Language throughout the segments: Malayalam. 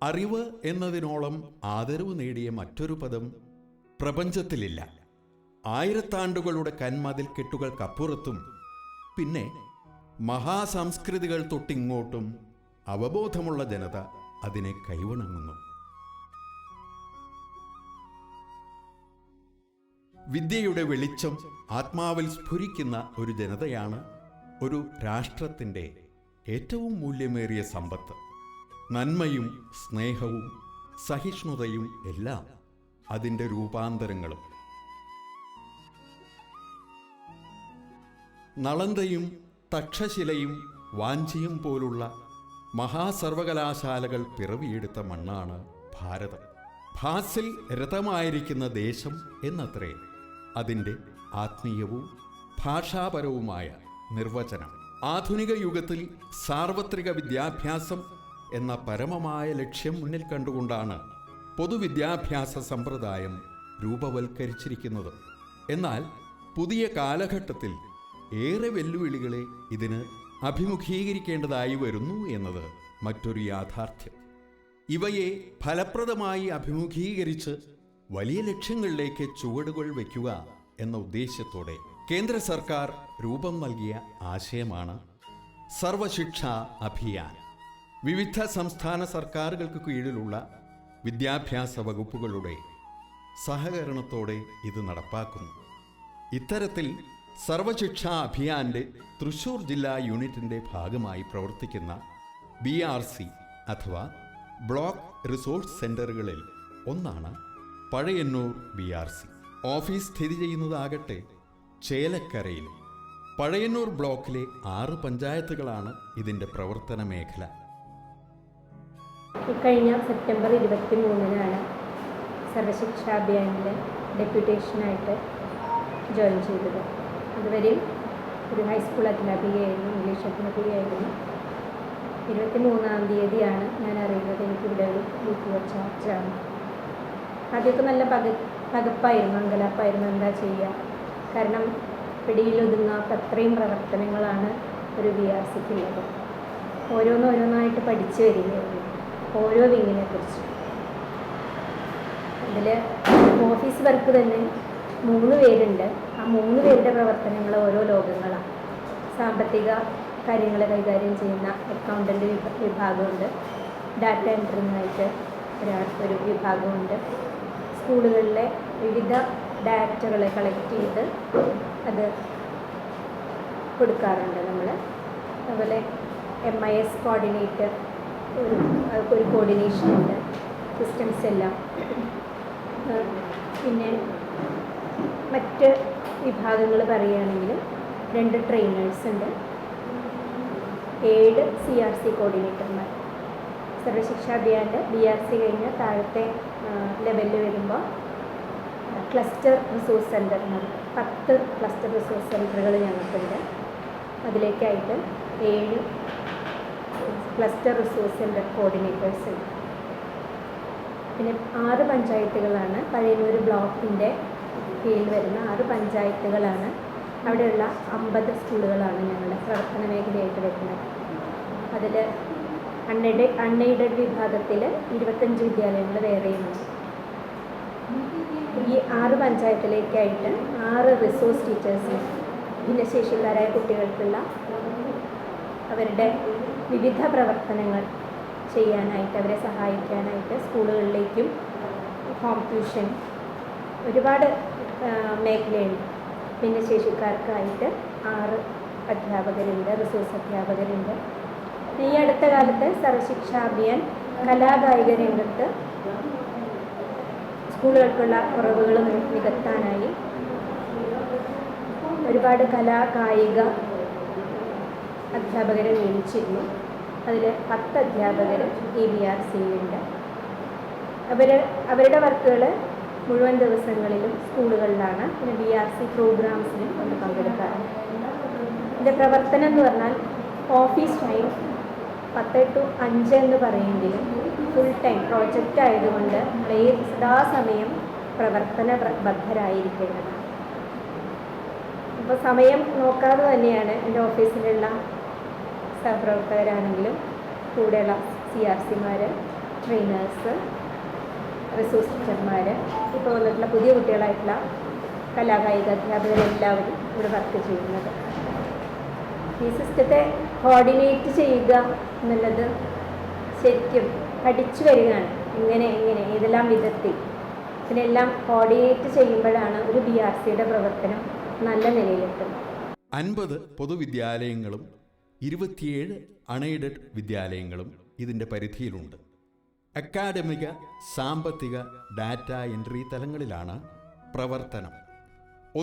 അറിവ് എന്നതിനോളം ആദരവ് നേടിയ മറ്റൊരു പദം പ്രപഞ്ചത്തിലില്ല. ആയിരത്താണ്ടുകളുടെ കന്മതിൽ കെട്ടുകൾക്കപ്പുറത്തും പിന്നെ മഹാസംസ്കൃതികൾ തൊട്ടിങ്ങോട്ടും അവബോധമുള്ള ജനത അതിനെ കൈവണങ്ങുന്നു. വിദ്യയുടെ വെളിച്ചം ആത്മാവിൽ സ്ഫുരിക്കുന്ന ഒരു ജനതയാണ് ഒരു രാഷ്ട്രത്തിൻ്റെ ഏറ്റവും മൂല്യമേറിയ സമ്പത്ത്. നന്മയും സ്നേഹവും സഹിഷ്ണുതയും എല്ലാം അതിൻ്റെ രൂപാന്തരങ്ങളും. നളന്തയും തക്ഷശിലയും വാഞ്ചിയും പോലുള്ള മഹാസർവകലാശാലകൾ പിറവിയെടുത്ത മണ്ണാണ് ഭാരതം. ഭാസിൽ രഥമായിരിക്കുന്ന ദേശം എന്നത്രേ അതിൻ്റെ ആത്മീയവും ഭാഷാപരവുമായ നിർവചനം. ആധുനിക യുഗത്തിൽ സാർവത്രിക വിദ്യാഭ്യാസം എന്ന പരമമായ ലക്ഷ്യം മുന്നിൽ കണ്ടുകൊണ്ടാണ് പൊതുവിദ്യാഭ്യാസ സമ്പ്രദായം രൂപവൽക്കരിച്ചിരിക്കുന്നത്. എന്നാൽ പുതിയ കാലഘട്ടത്തിൽ ഏറെ വെല്ലുവിളികളെ ഇതിന് അഭിമുഖീകരിക്കേണ്ടതായി വരുന്നു എന്നത് മറ്റൊരു യാഥാർത്ഥ്യം. ഇവയെ ഫലപ്രദമായി അഭിമുഖീകരിച്ച് വലിയ ലക്ഷ്യങ്ങളിലേക്ക് ചുവടുകൾ വയ്ക്കുക എന്ന ഉദ്ദേശ്യത്തോടെ കേന്ദ്ര സർക്കാർ രൂപം നൽകിയ ആശയമാണ് സർവശിക്ഷാ അഭിയാൻ. വിവിധ സംസ്ഥാന സർക്കാരുകൾക്ക് കീഴിലുള്ള വിദ്യാഭ്യാസ വകുപ്പുകളുടെ സഹകരണത്തോടെ ഇത് നടപ്പാക്കുന്നു. ഇത്തരത്തിൽ സർവശിക്ഷാ അഭിയാന്റെ തൃശൂർ ജില്ലാ യൂണിറ്റിൻ്റെ ഭാഗമായി പ്രവർത്തിക്കുന്ന BRC അഥവാ ബ്ലോക്ക് റിസോഴ്സ് സെൻ്ററുകളിൽ ഒന്നാണ് പഴയന്നൂർ BRC. ഓഫീസ് സ്ഥിതി ചെയ്യുന്നതാകട്ടെ ചേലക്കരയിൽ. പഴയന്നൂർ ബ്ലോക്കിലെ 6 പഞ്ചായത്തുകളാണ് ഇതിൻ്റെ പ്രവർത്തന മേഖല. ഇക്കഴിഞ്ഞ സെപ്റ്റംബർ 23-നാണ് സർവശിക്ഷാ അഭിയാനിൽ ഡെപ്യൂട്ടേഷനായിട്ട് ജോയിൻ ചെയ്തത്. അതുവരെ ഒരു ഹൈസ്കൂൾ അധ്യാപികയായിരുന്നു, ഇംഗ്ലീഷ് അധ്യാപികയായിരുന്നു. 23-ാം തീയതിയാണ് ഞാൻ അറിയുന്നത് എനിക്കിവിടെ ഒരു UPO ചാർജാണ്. ആദ്യമൊക്കെ നല്ല പകപ്പായിരുന്നു, അങ്കലാപ്പായിരുന്നു. എന്താ ചെയ്യുക? കാരണം പിടിയിലൊതുങ്ങാത്ത അത്രയും പ്രവർത്തനങ്ങളാണ് ഒരു BRCക്കുള്ളത്. ഓരോന്നായിട്ട് പഠിച്ചു വരികയായിരുന്നു ഓരോ വിങ്ങിനെ കുറിച്ച്. അതിൽ ഓഫീസ് വർക്ക് തന്നെ 3 പേരുണ്ട്. ആ 3 പേരുടെ പ്രവർത്തനങ്ങൾ ഓരോ ലോകങ്ങളാണ്. സാമ്പത്തിക കാര്യങ്ങൾ കൈകാര്യം ചെയ്യുന്ന അക്കൗണ്ടൻ്റ് വിഭാഗമുണ്ട്, ഡാറ്റ എൻട്രിങ്ങായിട്ട് ഒരു വിഭാഗമുണ്ട്. സ്കൂളുകളിലെ വിവിധ ഡാറ്റകളെ കളക്ട് ചെയ്ത് അത് കൊടുക്കാറുണ്ട് നമ്മൾ. അതുപോലെ MIS കോർഡിനേറ്റർ ഒരു കോർഡിനേഷനുണ്ട്, സിസ്റ്റംസ് എല്ലാം. പിന്നെ മറ്റ് വിഭാഗങ്ങൾ പറയുകയാണെങ്കിൽ 2 ട്രെയിനേഴ്സ് ഉണ്ട്, 7 CRC കോർഡിനേറ്റർമാർ. സർവശിക്ഷാ അഭിയാൻ്റെ BRC കഴിഞ്ഞ് താഴത്തെ ലെവലിൽ വരുമ്പോൾ cluster resource centre 10 cluster resource സെൻ്ററുകൾ ഞങ്ങൾക്കുണ്ട്. അതിലേക്കായിട്ട് 7 ക്ലസ്റ്റർ റിസോഴ്സ് സെൻ്റർ കോർഡിനേറ്റേഴ്സ് ഉണ്ട്. പിന്നെ 6 പഞ്ചായത്തുകളാണ് പഴയന്നൂർ ബ്ലോക്കിൻ്റെ കീഴിൽ വരുന്ന 6 പഞ്ചായത്തുകളാണ്. അവിടെയുള്ള 50 സ്കൂളുകളാണ് ഞങ്ങളുടെ പ്രവർത്തന മേഖലയായിട്ട് വരുന്നത്. അതിൽ അൺഎയ്ഡഡ് വിഭാഗത്തിൽ 25 വിദ്യാലയങ്ങൾ വേറെയുമുണ്ട്. ഈ 6 പഞ്ചായത്തിലേക്കായിട്ട് 6 റിസോഴ്സ് ടീച്ചേഴ്സിന് ഭിന്നശേഷിക്കാരായ കുട്ടികൾക്കുള്ള അവരുടെ വിവിധ പ്രവർത്തനങ്ങൾ ചെയ്യാനായിട്ട്, അവരെ സഹായിക്കാനായിട്ട് സ്കൂളുകളിലേക്കും ഹോം ട്യൂഷൻ ഒരുപാട് മേഖലയുണ്ട്. ഭിന്നശേഷിക്കാർക്കായിട്ട് 6 അധ്യാപകരുണ്ട്, റിസോഴ്സ് അധ്യാപകരുണ്ട്. ഈ അടുത്ത കാലത്ത് സർവശിക്ഷാ അഭിയാൻ കലാകായിക രംഗത്ത് സ്കൂളുകൾക്കുള്ള കുറവുകൾ നികത്താനായി ഒരുപാട് കലാകായിക അധ്യാപകരെ നിയമിച്ചിരുന്നു. അതിൽ 10 അധ്യാപകർ ഈ BRCയിലുണ്ട്. അവരുടെ വർക്കുകൾ മുഴുവൻ ദിവസങ്ങളിലും സ്കൂളുകളിലാണ്. പിന്നെ BRC പ്രോഗ്രാംസിനും ഒന്ന് പങ്കെടുക്കാറുണ്ട്. ഇതിൻ്റെ പ്രവർത്തനം എന്ന് പറഞ്ഞാൽ ഓഫീസ് ടൈം 10 to 5 എന്ന് പറയുമെങ്കിലും ഫുൾ ടൈം പ്രോജക്റ്റ് ആയതുകൊണ്ട് സദാസമയം പ്രവർത്തന ബദ്ധരായിരിക്കേണ്ടതാണ്. അപ്പോൾ സമയം നോക്കാതെ തന്നെയാണ് എൻ്റെ ഓഫീസിലുള്ള സഹപ്രവർത്തകരാണെങ്കിലും കൂടെയുള്ള CRCമാർ ട്രെയിനേഴ്സ്, റിസോഴ്സ് ടീച്ചർമാർ, ഇപ്പോൾ വന്നിട്ടുള്ള പുതിയ കുട്ടികളായിട്ടുള്ള കലാകായിക അധ്യാപകരെല്ലാവരും ഇവിടെ വർക്ക് ചെയ്യുന്നത്. ഈ സിസ്റ്റത്തെ കോർഡിനേറ്റ് ചെയ്യുക എന്നുള്ളത് ശരിക്കും പഠിച്ചു വരികയാണ്. ഇങ്ങനെ ഏതെല്ലാം വിധത്തിൽ ഇതിനെല്ലാം കോർഡിനേറ്റ് ചെയ്യുമ്പോഴാണ് ഒരു BRCയുടെ പ്രവർത്തനം നല്ല നിലയിലെത്തുന്നത്. 50 പൊതുവിദ്യാലയങ്ങളും 27 അൺഎയ്ഡഡ് വിദ്യാലയങ്ങളും ഇതിൻ്റെ പരിധിയിലുണ്ട്. അക്കാഡമിക, സാമ്പത്തിക, ഡാറ്റ എൻട്രി തലങ്ങളിലാണ് പ്രവർത്തനം.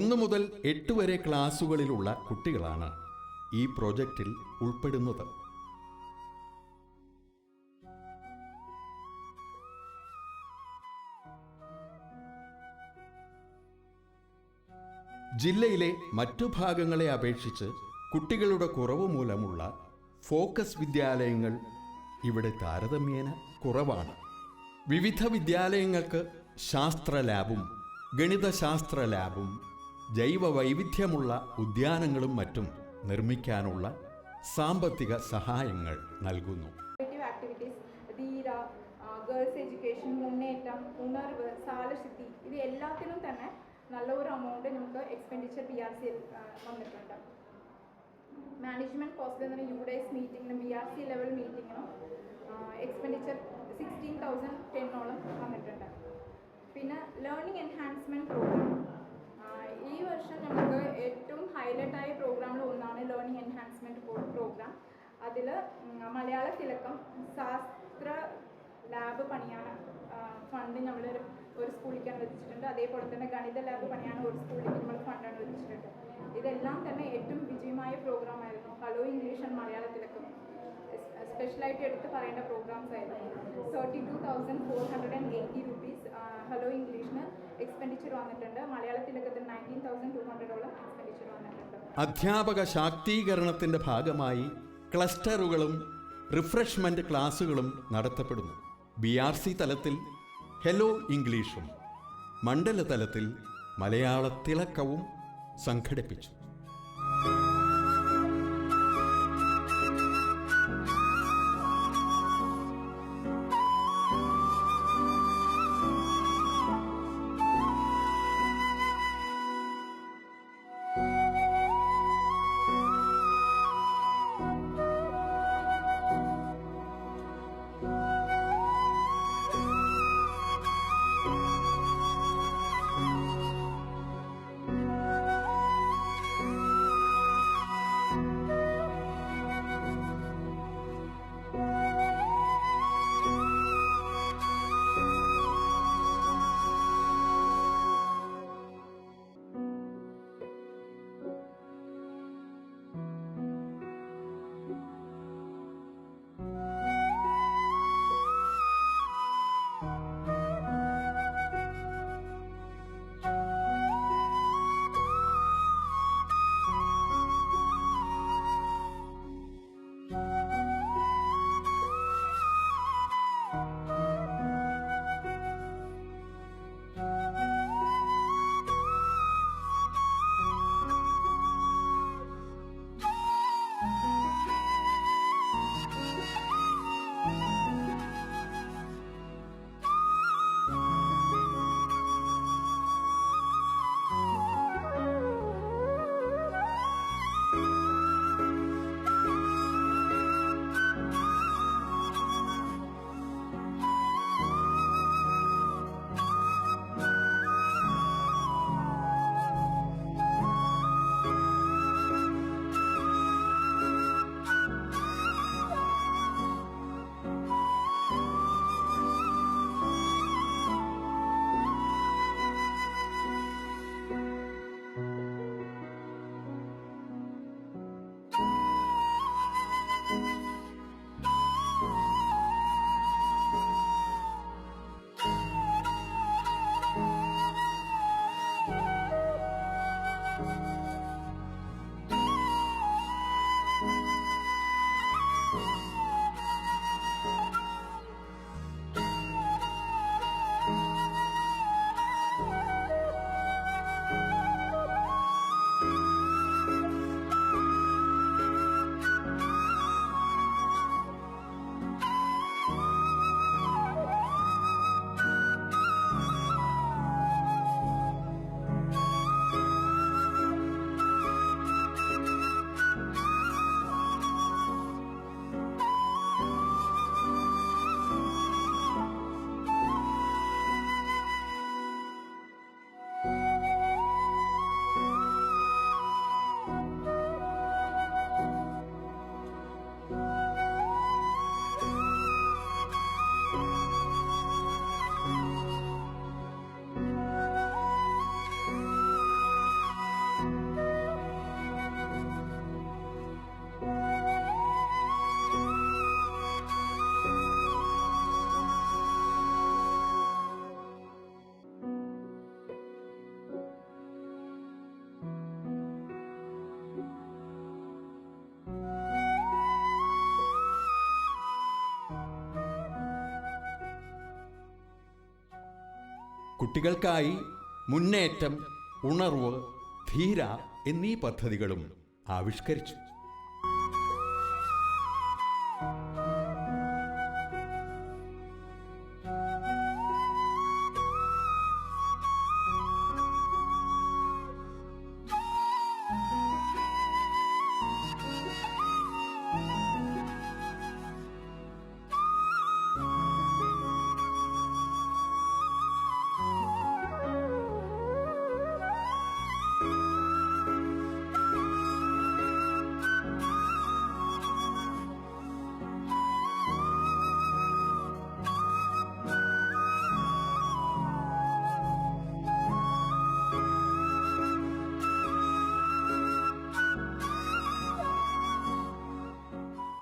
1 മുതൽ 8 വരെ ക്ലാസുകളിലുള്ള കുട്ടികളാണ് ഈ പ്രോജക്റ്റിൽ ഉൾപ്പെടുന്നത്. ജില്ലയിലെ മറ്റു ഭാഗങ്ങളെ അപേക്ഷിച്ച് കുട്ടികളുടെ കുറവ് മൂലമുള്ള ഫോക്കസ് വിദ്യാലയങ്ങൾ ഇവിടെ താരതമ്യേന കുറവാണ്. വിവിധ വിദ്യാലയങ്ങൾക്ക് ശാസ്ത്ര ലാബും ഗണിതശാസ്ത്ര ലാബും ജൈവ വൈവിധ്യമുള്ള ഉദ്യാനങ്ങളും മറ്റും നിർമ്മിക്കാനുള്ള സാമ്പത്തിക സഹായങ്ങൾ നൽകുന്നു. ധീര, ഗേൾസ് എഡ്യൂക്കേഷൻ, മുന്നേറ്റം, ഉണർവ്, സാലസിറ്റി, ഇത് എല്ലാത്തിനും തന്നെ നല്ല ഒരു എമൗണ്ട് നമുക്ക് എക്സ്പെൻഡിച്ചർ BRC വന്നിട്ടുണ്ട്. മാനേജ്മെൻറ്റ് കോസ്റ്റ് എന്ന് പറഞ്ഞാൽ UDAS മീറ്റിങ്ങിനും BRC ലെവൽ മീറ്റിങ്ങിനും എക്സ്പെൻഡിച്ചർ 16,010 വന്നിട്ടുണ്ട്. പിന്നെ ലേണിംഗ് എൻഹാൻസ്മെൻറ്റ് പ്രോഗ്രാം, ഈ വർഷം നമുക്ക് ഏറ്റവും ഹൈലൈറ്റായ പ്രോഗ്രാമിൽ ഒന്നാണ് ലേണിംഗ് എൻഹാൻസ്മെൻറ്റ് പ്രോഗ്രാം. അതിൽ മലയാള തിലക്കം ശാസ്ത്ര ലാബ് പണിയാണ് ഫണ്ട് നമ്മൾ ഒരു സ്കൂളിലേക്ക് അനുവദിച്ചിട്ടുണ്ട്. അതേപോലെ തന്നെ ഗണിത ലാബ് പണിയാണ് ഒരു സ്കൂളിലേക്ക് നമ്മൾ ഫണ്ട് അനുവദിച്ചിട്ടുണ്ട്. ഇതെല്ലാം തന്നെ ഏറ്റവും വിജയമായ പ്രോഗ്രാമായിരുന്നു. ഹലോ ഇംഗ്ലീഷ് ആൻഡ് മലയാളത്തിലൊക്കെ സ്പെഷ്യലായിട്ട് എടുത്ത് പറയേണ്ട പ്രോഗ്രാംസ് ആയിരുന്നു. 32,480 rupees ഹലോ ഇംഗ്ലീഷിന് എക്സ്പെൻഡിച്ചർ വന്നിട്ടുണ്ട്. മലയാളത്തിലൊക്കെ 19,200 എക്സ്പെൻഡിച്ചർ വന്നിട്ടുണ്ട്. അധ്യാപക ശാക്തീകരണത്തിൻ്റെ ഭാഗമായി ക്ലസ്റ്ററുകളും റിഫ്രഷ്മെൻറ്റ് ക്ലാസുകളും നടത്തപ്പെടുന്നു. BRC തലത്തിൽ ഹെലോ ഇംഗ്ലീഷും മണ്ഡല തലത്തിൽ മലയാള തിളക്കവും സംഘടിപ്പിച്ചു. കുട്ടികൾക്കായി മുന്നേറ്റം, ഉണർവ്, ധീര എന്നീ പദ്ധതികളും ആവിഷ്കരിച്ചു.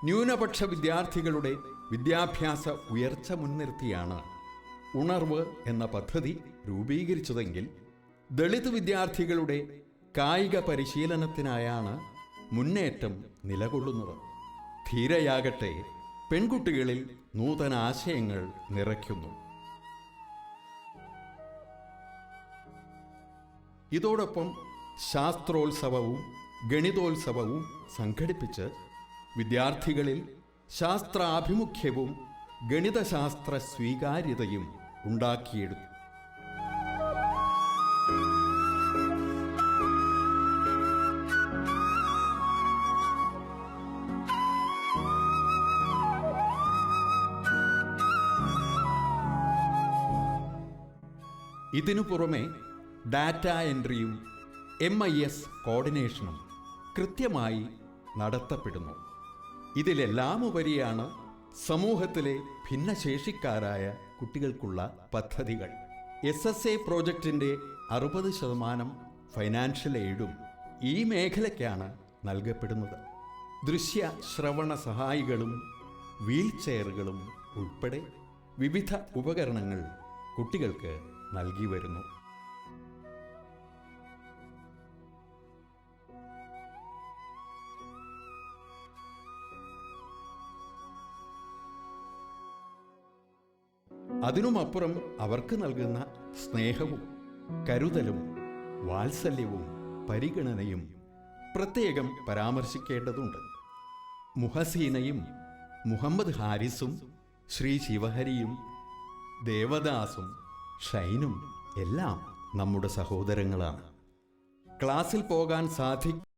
ന്യൂനപക്ഷ വിദ്യാർത്ഥികളുടെ വിദ്യാഭ്യാസ ഉയർച്ച മുൻനിർത്തിയാണ് ഉണർവ് എന്ന പദ്ധതി രൂപീകരിച്ചതെങ്കിൽ, ദളിത് വിദ്യാർത്ഥികളുടെ കായിക പരിശീലനത്തിനായാണ് മുന്നേറ്റം നിലകൊള്ളുന്നത്. ധീരയാകട്ടെ പെൺകുട്ടികളിൽ നൂതന ആശയങ്ങൾ നിറയ്ക്കുന്നു. ഇതോടൊപ്പം ശാസ്ത്രോത്സവവും ഗണിതോത്സവവും സംഘടിപ്പിച്ച് വിദ്യാർത്ഥികളിൽ ശാസ്ത്രാഭിമുഖ്യവും ഗണിതശാസ്ത്ര സ്വീകാര്യതയും ഉണ്ടാക്കിയെടുത്തു. ഇതിനു പുറമെ ഡാറ്റ എൻട്രിയും MIS കോർഡിനേഷനും കൃത്യമായി നടത്തപ്പെടുന്നു. ഇതിലെല്ലാം ഉപരിയാണ് സമൂഹത്തിലെ ഭിന്നശേഷിക്കാരായ കുട്ടികൾക്കുള്ള പദ്ധതികൾ. SSA പ്രോജക്റ്റിൻ്റെ 60% ഫൈനാൻഷ്യൽ എയ്ഡും ഈ മേഖലയ്ക്കാണ് നൽകപ്പെടുന്നത്. ദൃശ്യ ശ്രവണ സഹായികളും വീൽ ചെയറുകളും ഉൾപ്പെടെ വിവിധ ഉപകരണങ്ങൾ കുട്ടികൾക്ക് നൽകി വരുന്നു. അതിനുമപ്പുറം അവർക്ക് നൽകുന്ന സ്നേഹവും കരുതലും വാത്സല്യവും പരിഗണനയും പ്രത്യേകം പരാമർശിക്കേണ്ടതുണ്ട്. മുഹസീനയും മുഹമ്മദ് ഹാരിസും ശ്രീ ശിവഹരിയും ദേവദാസും ഷൈനും എല്ലാം നമ്മുടെ സഹോദരങ്ങളാണ്. ക്ലാസ്സിൽ പോകാൻ